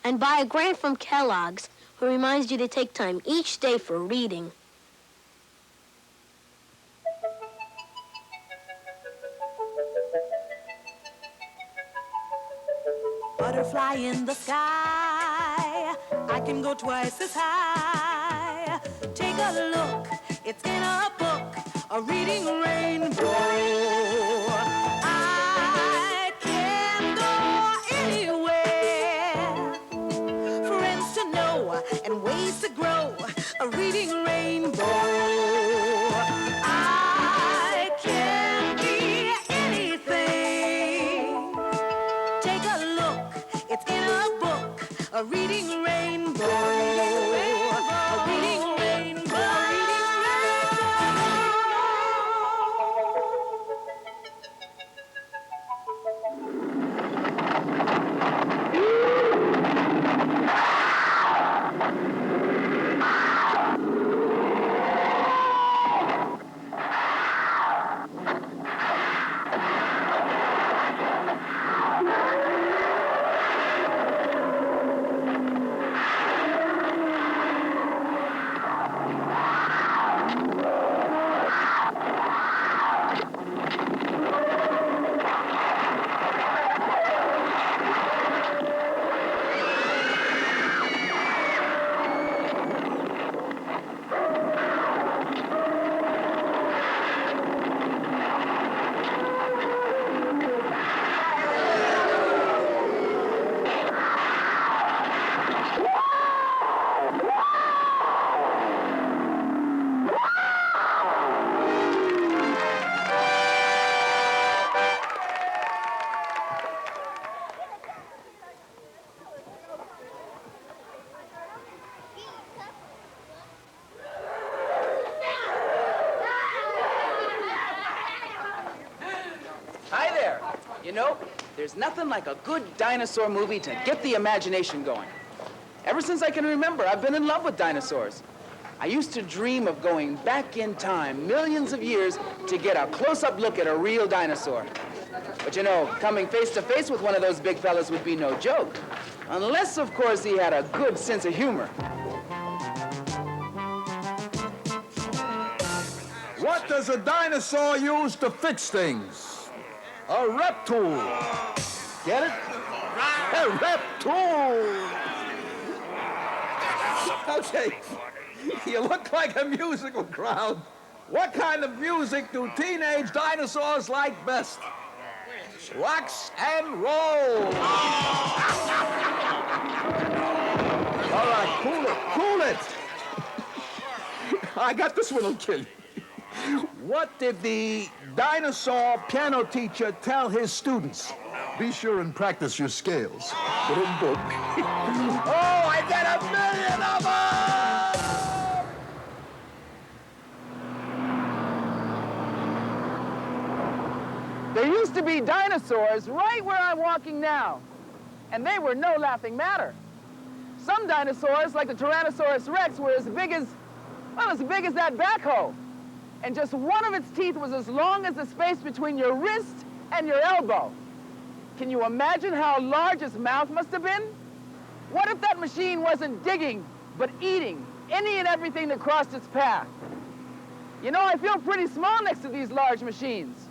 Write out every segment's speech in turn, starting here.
And buy a grant from Kellogg's, who reminds you to take time each day for reading. Butterfly in the sky, I can go twice as high. Take a look, it's in a book, a reading rainbow. I can go anywhere, friends to know and ways to grow, a reading rainbow. I can be anything. Take a look, it's in a book, a reading rainbow. A reading rainbow. Hi there. You know, there's nothing like a good dinosaur movie to get the imagination going. Ever since I can remember, I've been in love with dinosaurs. I used to dream of going back in time millions of years to get a close-up look at a real dinosaur. But you know, coming face to face with one of those big fellas would be no joke. Unless, of course, he had a good sense of humor. What does a dinosaur use to fix things? A rep tool. Get it? A rep tool. Okay, you look like a musical crowd. What kind of music do teenage dinosaurs like best? Rocks and roll. All right, cool it. I got this one, will kill you. What did the dinosaur piano teacher tell his students? Be sure and practice your scales. Oh, I get 1,000,000 of them! There used to be dinosaurs right where I'm walking now, and they were no laughing matter. Some dinosaurs, like the Tyrannosaurus Rex, were as big as that backhoe. And just one of its teeth was as long as the space between your wrist and your elbow. Can you imagine how large its mouth must have been? What if that machine wasn't digging, but eating any and everything that crossed its path? You know, I feel pretty small next to these large machines.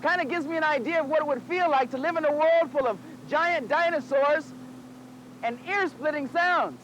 Kind of gives me an idea of what it would feel like to live in a world full of giant dinosaurs and ear-splitting sounds.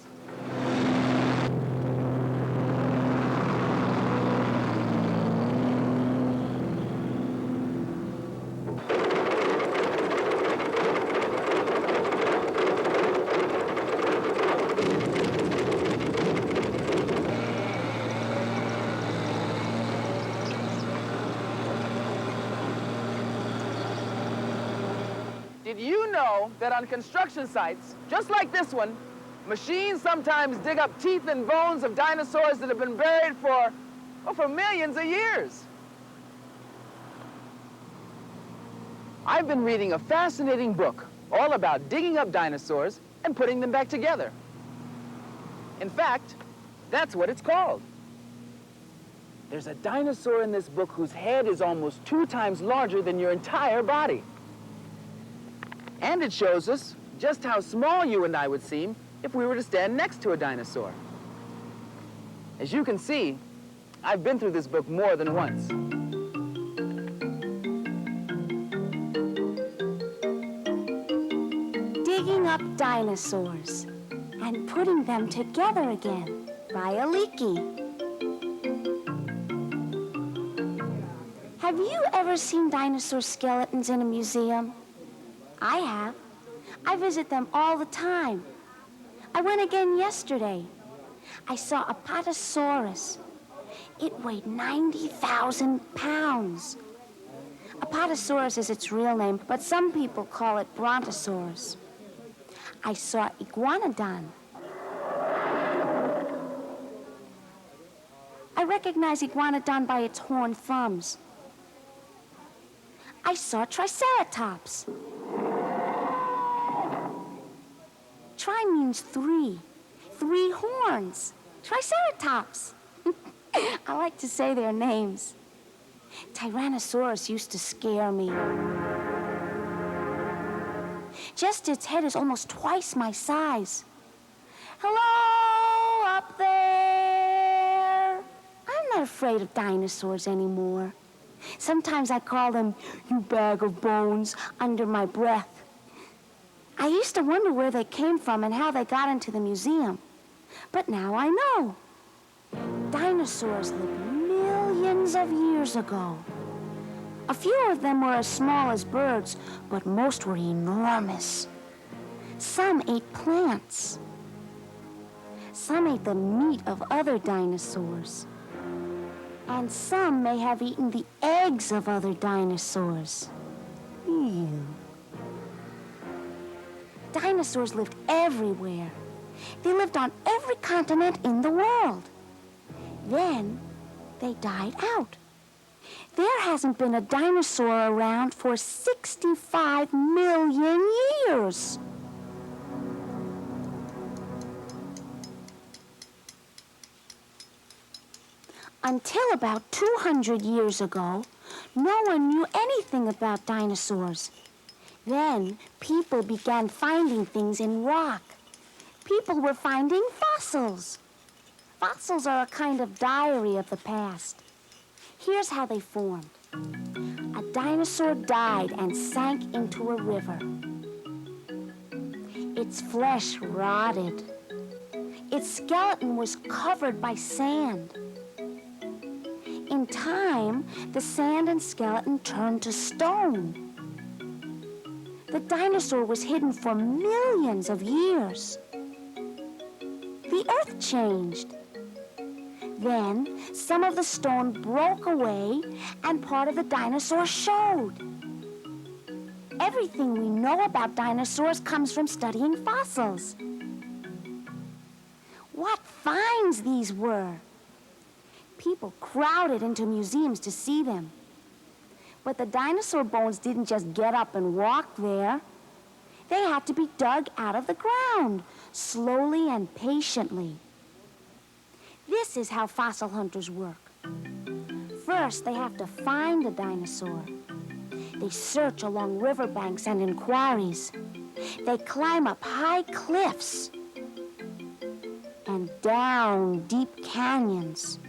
Did you know that on construction sites, just like this one, machines sometimes dig up teeth and bones of dinosaurs that have been buried for millions of years? I've been reading a fascinating book all about digging up dinosaurs and putting them back together. In fact, that's what it's called. There's a dinosaur in this book whose head is almost 2 times larger than your entire body. And it shows us just how small you and I would seem if we were to stand next to a dinosaur. As you can see, I've been through this book more than once. Digging up dinosaurs and putting them together again by a leaky. Have you ever seen dinosaur skeletons in a museum? I have. I visit them all the time. I went again yesterday. I saw a Apatosaurus. It weighed 90,000 pounds. Apatosaurus is its real name, but some people call it Brontosaurus. I saw Iguanodon. I recognize Iguanodon by its horned thumbs. I saw Triceratops. Tri means 3. 3 horns. Triceratops. I like to say their names. Tyrannosaurus used to scare me. Just its head is almost twice my size. Hello, up there. I'm not afraid of dinosaurs anymore. Sometimes I call them, "You bag of bones," under my breath. I used to wonder where they came from and how they got into the museum. But now I know. Dinosaurs lived millions of years ago. A few of them were as small as birds, but most were enormous. Some ate plants. Some ate the meat of other dinosaurs. And some may have eaten the eggs of other dinosaurs. Ew. Dinosaurs lived everywhere. They lived on every continent in the world. Then they died out. There hasn't been a dinosaur around for 65 million years. Until about 200 years ago, no one knew anything about dinosaurs. Then people began finding things in rock. People were finding fossils. Fossils are a kind of diary of the past. Here's how they formed. A dinosaur died and sank into a river. Its flesh rotted. Its skeleton was covered by sand. In time, the sand and skeleton turned to stone. The dinosaur was hidden for millions of years. The earth changed. Then, some of the stone broke away and part of the dinosaur showed. Everything we know about dinosaurs comes from studying fossils. What finds these were! People crowded into museums to see them. But the dinosaur bones didn't just get up and walk there. They had to be dug out of the ground, slowly and patiently. This is how fossil hunters work. First, they have to find a dinosaur. They search along riverbanks and in quarries. They climb up high cliffs and down deep canyons.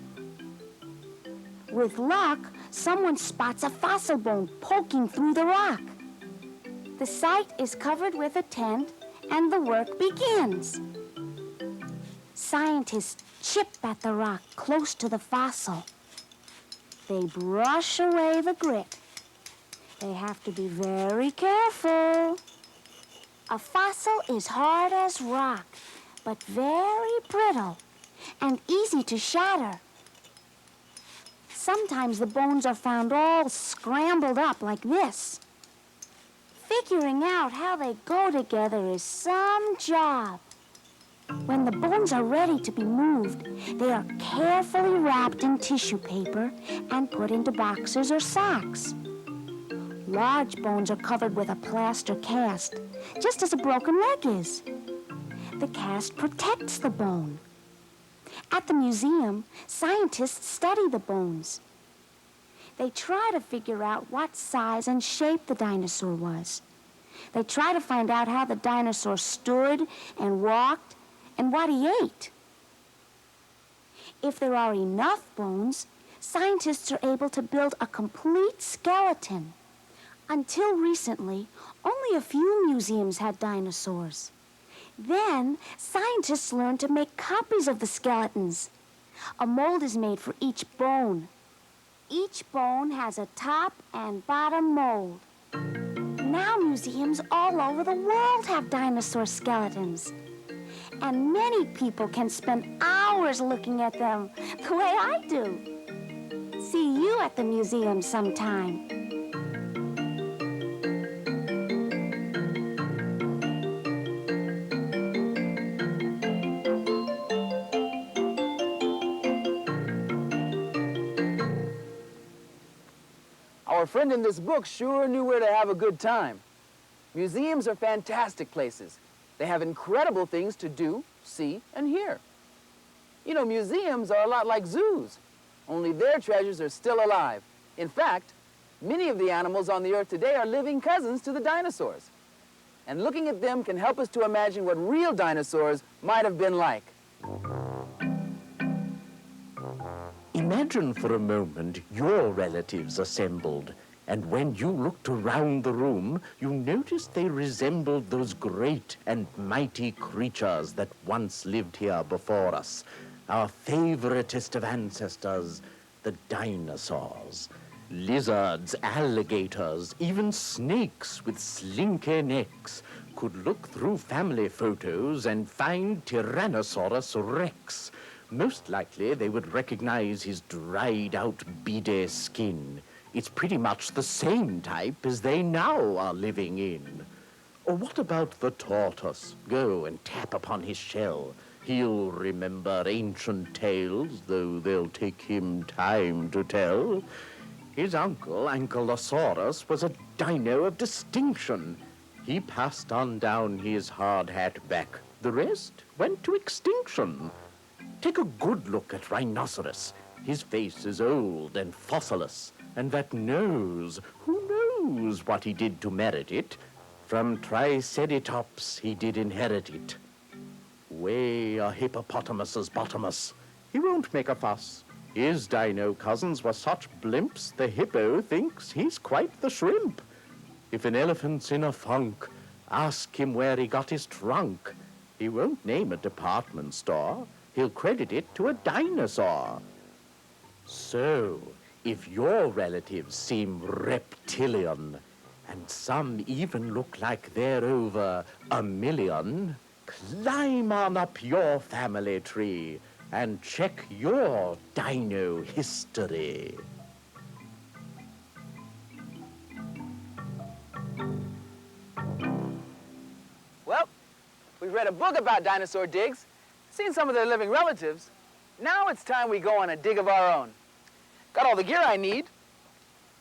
With luck, someone spots a fossil bone poking through the rock. The site is covered with a tent, and the work begins. Scientists chip at the rock close to the fossil. They brush away the grit. They have to be very careful. A fossil is hard as rock, but very brittle and easy to shatter. Sometimes the bones are found all scrambled up like this. Figuring out how they go together is some job. When the bones are ready to be moved, they are carefully wrapped in tissue paper and put into boxes or sacks. Large bones are covered with a plaster cast, just as a broken leg is. The cast protects the bone, At the museum, scientists study the bones. They try to figure out what size and shape the dinosaur was. They try to find out how the dinosaur stood and walked and what he ate. If there are enough bones, scientists are able to build a complete skeleton. Until recently, only a few museums had dinosaurs. Then, scientists learned to make copies of the skeletons. A mold is made for each bone. Each bone has a top and bottom mold. Now museums all over the world have dinosaur skeletons. And many people can spend hours looking at them the way I do. See you at the museum sometime. Our friend in this book sure knew where to have a good time. Museums are fantastic places. They have incredible things to do, see, and hear. You know, museums are a lot like zoos, only their treasures are still alive. In fact, many of the animals on the earth today are living cousins to the dinosaurs. And looking at them can help us to imagine what real dinosaurs might have been like. Imagine for a moment your relatives assembled, and when you looked around the room, you noticed they resembled those great and mighty creatures that once lived here before us, our favoriteest of ancestors, the dinosaurs. Lizards, alligators, even snakes with slinky necks could look through family photos and find Tyrannosaurus rex. Most likely, they would recognize his dried-out, beady skin. It's pretty much the same type as they now are living in. Or what about the tortoise? Go and tap upon his shell. He'll remember ancient tales, though they'll take him time to tell. His uncle, Ankylosaurus, was a dino of distinction. He passed on down his hard hat back. The rest went to extinction. Take a good look at Rhinoceros. His face is old and fossilous, and that nose, who knows what he did to merit it? From Triceratops he did inherit it. Way a hippopotamus's bottomus. He won't make a fuss. His dino cousins were such blimps, the hippo thinks he's quite the shrimp. If an elephant's in a funk, ask him where he got his trunk. He won't name a department store. He'll credit it to a dinosaur. So, if your relatives seem reptilian, and some even look like they're over 1 million, climb on up your family tree and check your dino history. Well, we've read a book about dinosaur digs, seen some of their living relatives. Now it's time we go on a dig of our own. Got all the gear I need,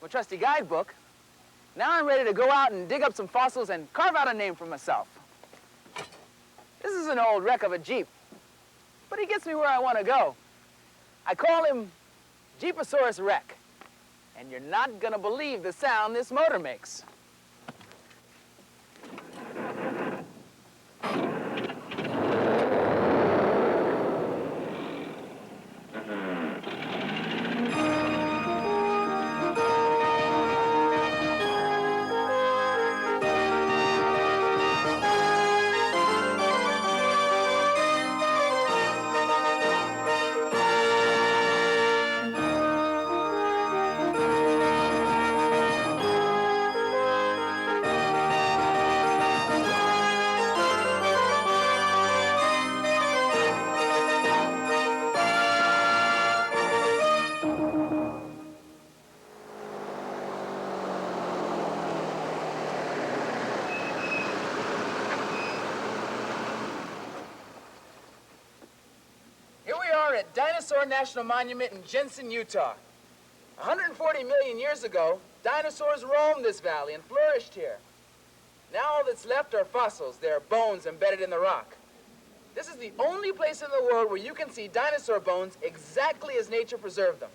my trusty guidebook. Now I'm ready to go out and dig up some fossils and carve out a name for myself. This is an old wreck of a Jeep, but he gets me where I want to go. I call him Jeeposaurus Wreck, and you're not gonna believe the sound this motor makes. At Dinosaur National Monument in Jensen, Utah. 140 million years ago, dinosaurs roamed this valley and flourished here. Now all that's left are fossils. There are bones embedded in the rock. This is the only place in the world where you can see dinosaur bones exactly as nature preserved them.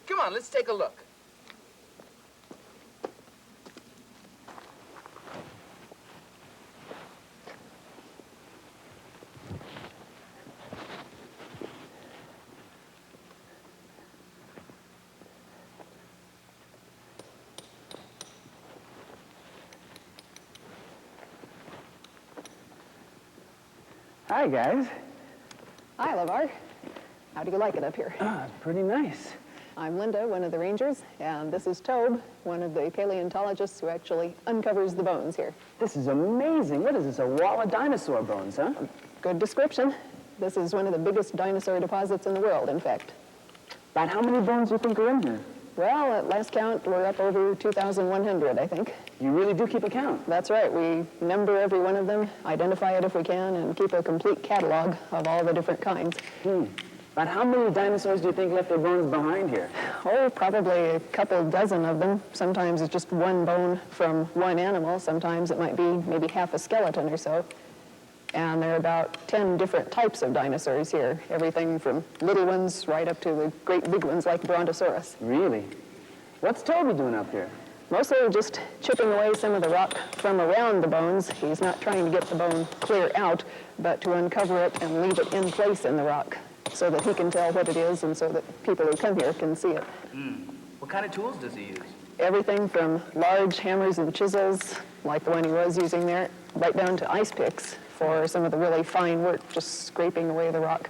Come on, let's take a look. Hi, guys. Hi, LeVar. How do you like it up here? Pretty nice. I'm Linda, one of the rangers, and this is Tobe, one of the paleontologists who actually uncovers the bones here. This is amazing. What is this, a wall of dinosaur bones, huh? Good description. This is one of the biggest dinosaur deposits in the world, in fact. About how many bones do you think are in here? Well, at last count, we're up over 2,100, I think. You really do keep a count? That's right. We number every one of them, identify it if we can, and keep a complete catalog of all the different kinds. About how many dinosaurs do you think left their bones behind here? Oh, probably a couple dozen of them. Sometimes it's just one bone from one animal. Sometimes it might be maybe half a skeleton or so. And there are about 10 different types of dinosaurs here. Everything from little ones right up to the great big ones like Brontosaurus. Really? What's Toby doing up here? Mostly just chipping away some of the rock from around the bones. He's not trying to get the bone clear out, but to uncover it and leave it in place in the rock so that he can tell what it is and so that people who come here can see it. What kind of tools does he use? Everything from large hammers and chisels, like the one he was using there, right down to ice picks for some of the really fine work, just scraping away the rock.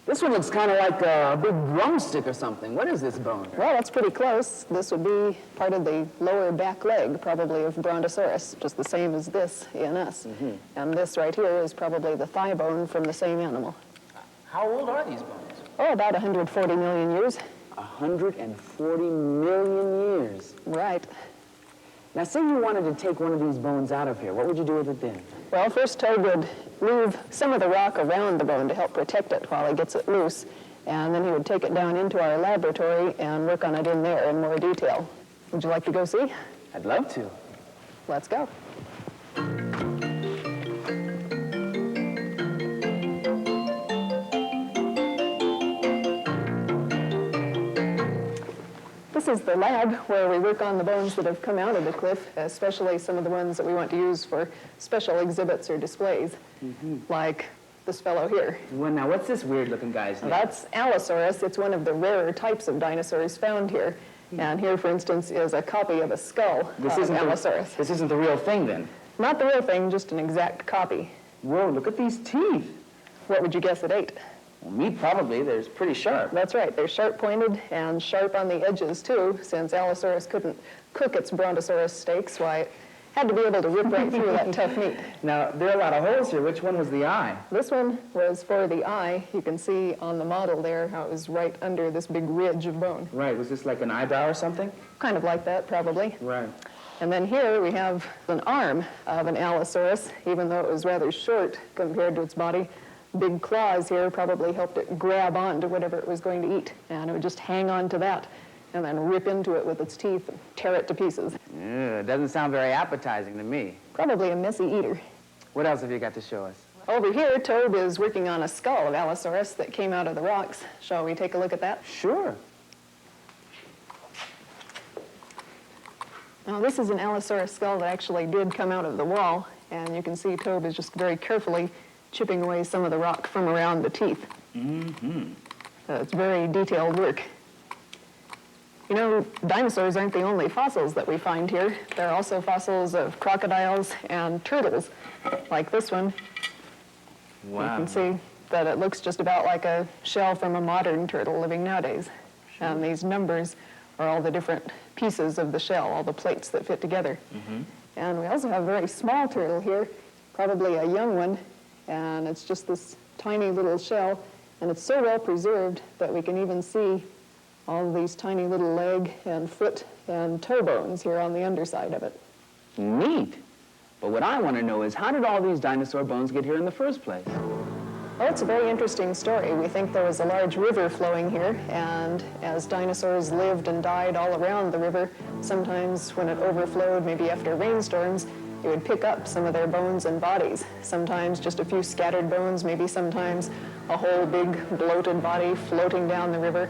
This one looks kind of like a big drumstick or something. What is this bone? Well, that's pretty close. This would be part of the lower back leg, probably of Brontosaurus, just the same as this in us. And this right here is probably the thigh bone from the same animal. How old are these bones? Oh, about 140 million years. 140 million years. Right. Now, say you wanted to take one of these bones out of here. What would you do with it then? Well, first Toad would move some of the rock around the bone to help protect it while he gets it loose. And then he would take it down into our laboratory and work on it in there in more detail. Would you like to go see? I'd love to. Let's go. This is the lab where we work on the bones that have come out of the cliff, especially some of the ones that we want to use for special exhibits or displays, like this fellow here. Well, now, what's this weird-looking guy's name? That's Allosaurus. It's one of the rarer types of dinosaurs found here. And here, for instance, is a copy of a skull of Allosaurus. This isn't the real thing, then? Not the real thing, just an exact copy. Whoa, look at these teeth. What would you guess it ate? Well, meat, probably. They're pretty sharp. That's right. They're sharp-pointed and sharp on the edges, too. Since Allosaurus couldn't cook its Brontosaurus steaks, why, it had to be able to rip right through that tough meat. Now, there are a lot of holes here. Which one was the eye? This one was for the eye. You can see on the model there how it was right under this big ridge of bone. Right. Was this like an eyebrow or something? Kind of like that, probably. Right. And then here we have an arm of an Allosaurus, even though it was rather short compared to its body. Big claws here probably helped it grab onto whatever it was going to eat, and it would just hang on to that and then rip into it with its teeth and tear it to pieces. It doesn't sound very appetizing to me. Probably a messy eater. What else have you got to show us? Over here, Tobe is working on a skull of Allosaurus that came out of the rocks. Shall we take a look at that? Sure. Now, this is an Allosaurus skull that actually did come out of the wall, and you can see Tobe is just very carefully chipping away some of the rock from around the teeth. It's very detailed work. You know, dinosaurs aren't the only fossils that we find here. There are also fossils of crocodiles and turtles, like this one. Wow. You can see that it looks just about like a shell from a modern turtle living nowadays. And these numbers are all the different pieces of the shell, all the plates that fit together. And we also have a very small turtle here, probably a young one, and it's just this tiny little shell, and it's so well preserved that we can even see all these tiny little leg and foot and toe bones here on the underside of it. Neat. But what I want to know is, how did all these dinosaur bones get here in the first place? Well, it's a very interesting story. We think there was a large river flowing here, and as dinosaurs lived and died all around the river, sometimes when it overflowed, maybe after rainstorms, you would pick up some of their bones and bodies. Sometimes just a few scattered bones, maybe sometimes a whole big bloated body floating down the river.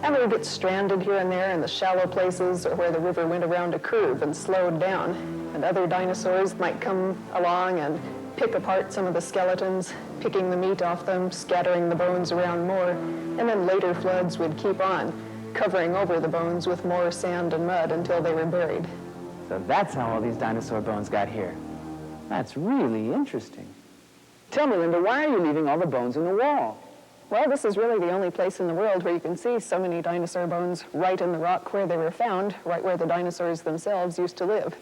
And they would get stranded here and there in the shallow places or where the river went around a curve and slowed down. And other dinosaurs might come along and pick apart some of the skeletons, picking the meat off them, scattering the bones around more. And then later floods would keep on, covering over the bones with more sand and mud until they were buried. So that's how all these dinosaur bones got here. That's really interesting. Tell me, Linda, why are you leaving all the bones in the wall? Well, this is really the only place in the world where you can see so many dinosaur bones right in the rock where they were found, right where the dinosaurs themselves used to live.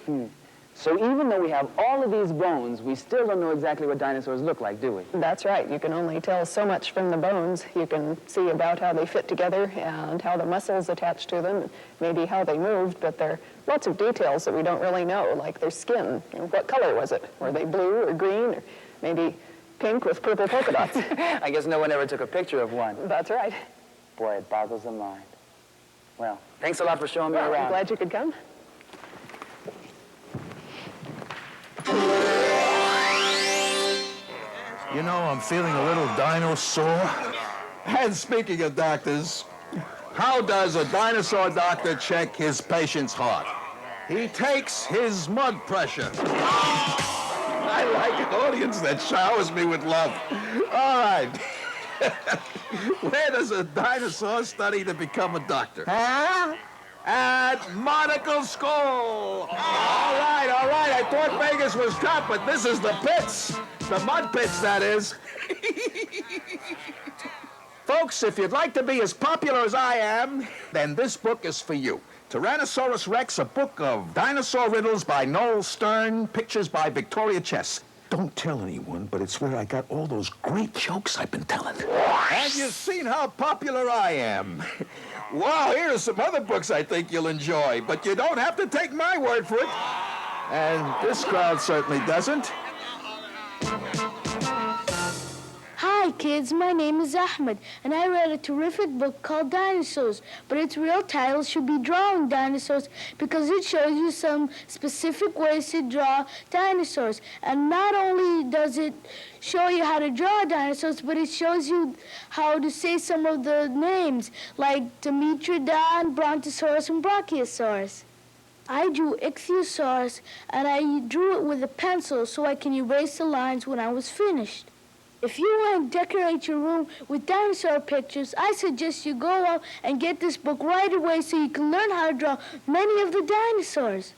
So even though we have all of these bones, we still don't know exactly what dinosaurs look like, do we? That's right. You can only tell so much from the bones. You can see about how they fit together and how the muscles attached to them, maybe how they moved, but there are lots of details that we don't really know, like their skin. You know, what color was it? Were they blue or green, or maybe pink with purple polka dots? I guess no one ever took a picture of one. That's right. Boy, it boggles the mind. Well, thanks a lot for showing me around. I'm glad you could come. You know, I'm feeling a little dinosaur. And speaking of doctors, how does a dinosaur doctor check his patient's heart? He takes his mud pressure. I like an audience that showers me with love. All right. Where does a dinosaur study to become a doctor? Huh? At Monocle School. All right. I thought Vegas was tough, but this is the pits. The mud pits, that is. Folks, if you'd like to be as popular as I am, then this book is for you. Tyrannosaurus Rex, a book of dinosaur riddles by Noel Stern, pictures by Victoria Chess. Don't tell anyone, but it's where I got all those great jokes I've been telling. Have you seen how popular I am? Wow, here are some other books I think you'll enjoy, but you don't have to take my word for it. And this crowd certainly doesn't. Hi, kids. My name is Ahmed, and I read a terrific book called Dinosaurs, but its real title should be Drawing Dinosaurs because it shows you some specific ways to draw dinosaurs. And not only does it show you how to draw dinosaurs, but it shows you how to say some of the names, like Dimetrodon, Brontosaurus, and Brachiosaurus. I drew Ichthyosaurus, and I drew it with a pencil so I can erase the lines when I was finished. If you want to decorate your room with dinosaur pictures, I suggest you go out and get this book right away so you can learn how to draw many of the dinosaurs.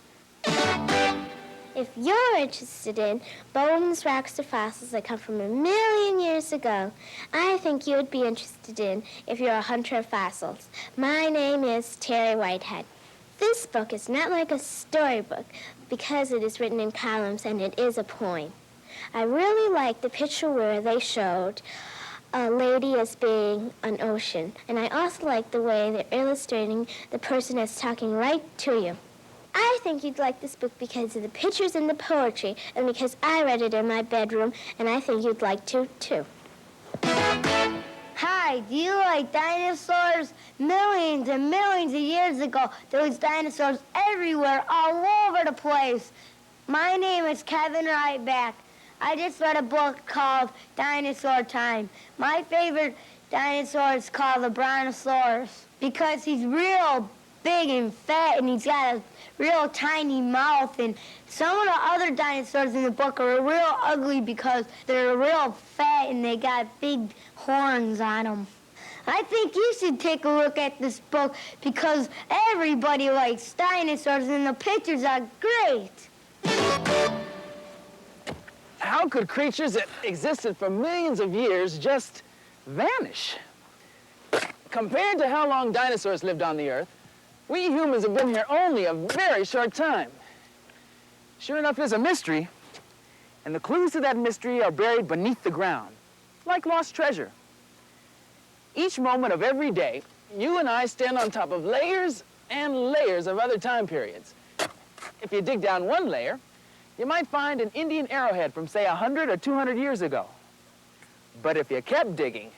If you're interested in bones, rocks, or fossils that come from 1 million years ago, I think you would be interested in if you're a hunter of fossils. My name is Terry Whitehead. This book is not like a storybook because it is written in columns and it is a poem. I really like the picture where they showed a lady as being an ocean. And I also like the way they're illustrating the person as talking right to you. I think you'd like this book because of the pictures and the poetry, and because I read it in my bedroom, and I think you'd like to, too. Hi, do you like dinosaurs? Millions and millions of years ago, there was dinosaurs everywhere, all over the place. My name is Kevin Ryback. I just read a book called Dinosaur Time. My favorite dinosaur is called the Brontosaurus because he's real big and fat and he's got a real tiny mouth. And some of the other dinosaurs in the book are real ugly because they're real fat and they got big horns on them. I think you should take a look at this book because everybody likes dinosaurs and the pictures are great. How could creatures that existed for millions of years just vanish? Compared to how long dinosaurs lived on the Earth, we humans have been here only a very short time. Sure enough, it's a mystery, and the clues to that mystery are buried beneath the ground, like lost treasure. Each moment of every day, you and I stand on top of layers and layers of other time periods. If you dig down one layer, you might find an Indian arrowhead from, say, 100 or 200 years ago. But if you kept digging,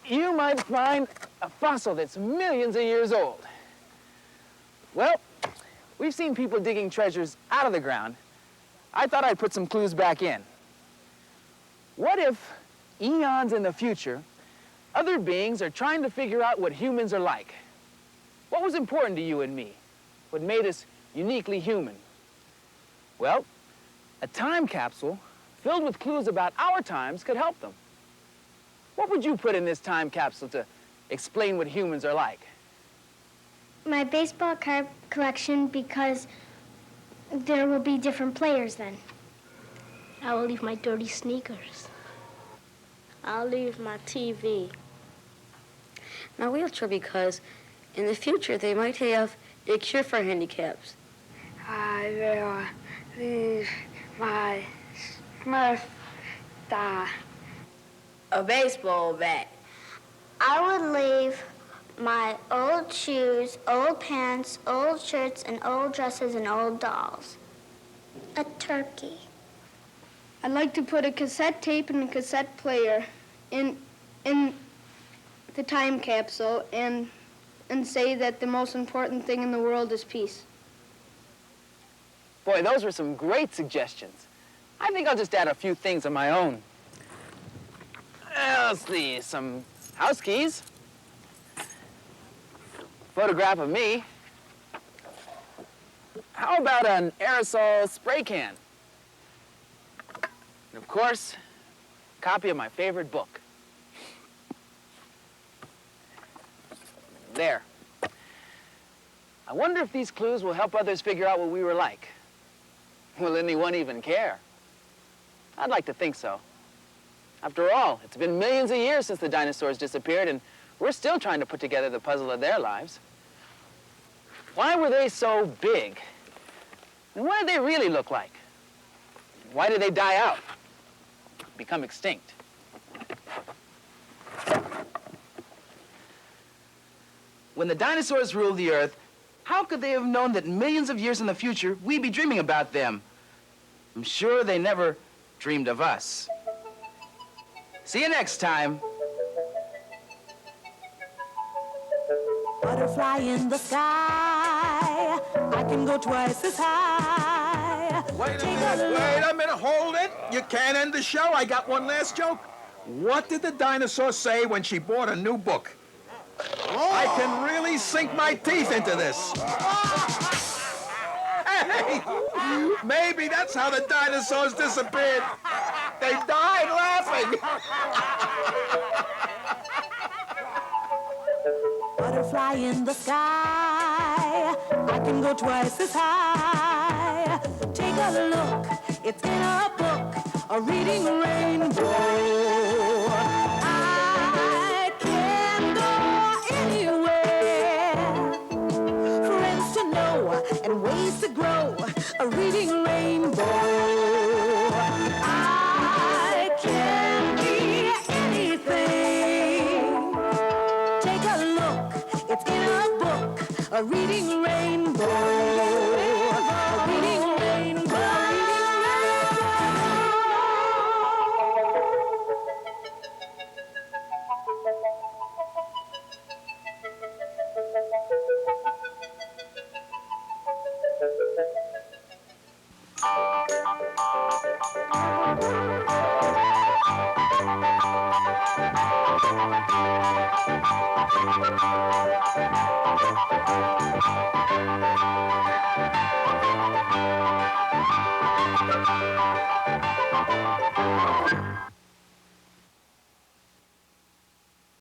you might find a fossil that's millions of years old. Well, we've seen people digging treasures out of the ground, I thought I'd put some clues back in. What if, eons in the future, other beings are trying to figure out what humans are like? What was important to you and me? What made us uniquely human? Well, a time capsule filled with clues about our times could help them. What would you put in this time capsule to explain what humans are like? My baseball card collection, because there will be different players then. I will leave my dirty sneakers. I'll leave my TV. My wheelchair, because in the future they might have a cure for handicaps. I will leave my Smurf die. A baseball bat. I would leave my old shoes, old pants, old shirts, and old dresses and old dolls. A turkey. I'd like to put a cassette tape and a cassette player in the time capsule and say that the most important thing in the world is peace. Boy, those were some great suggestions. I think I'll just add a few things of my own. Let's see, some house keys. Photograph of me. How about an aerosol spray can? And of course, a copy of my favorite book. There. I wonder if these clues will help others figure out what we were like. Will anyone even care? I'd like to think so. After all, it's been millions of years since the dinosaurs disappeared, and we're still trying to put together the puzzle of their lives. Why were they so big? And what did they really look like? Why did they die out? Become extinct? When the dinosaurs ruled the Earth, how could they have known that millions of years in the future, we'd be dreaming about them? I'm sure they never dreamed of us. See you next time. Butterfly in the sky, I can go twice as high. Wait a minute, hold it. You can't end the show. I got one last joke. What did the dinosaur say when she bought a new book? I can really sink my teeth into this. Hey, maybe that's how the dinosaurs disappeared. They died laughing. Butterfly in the sky, I can go twice as high. Take a look, it's in a book, a reading rainbow. I can go anywhere, friends to know and ways to grow, a reading rainbow. I can be anything. Take a look, it's in a book, a reading rainbow. A reading rainbow.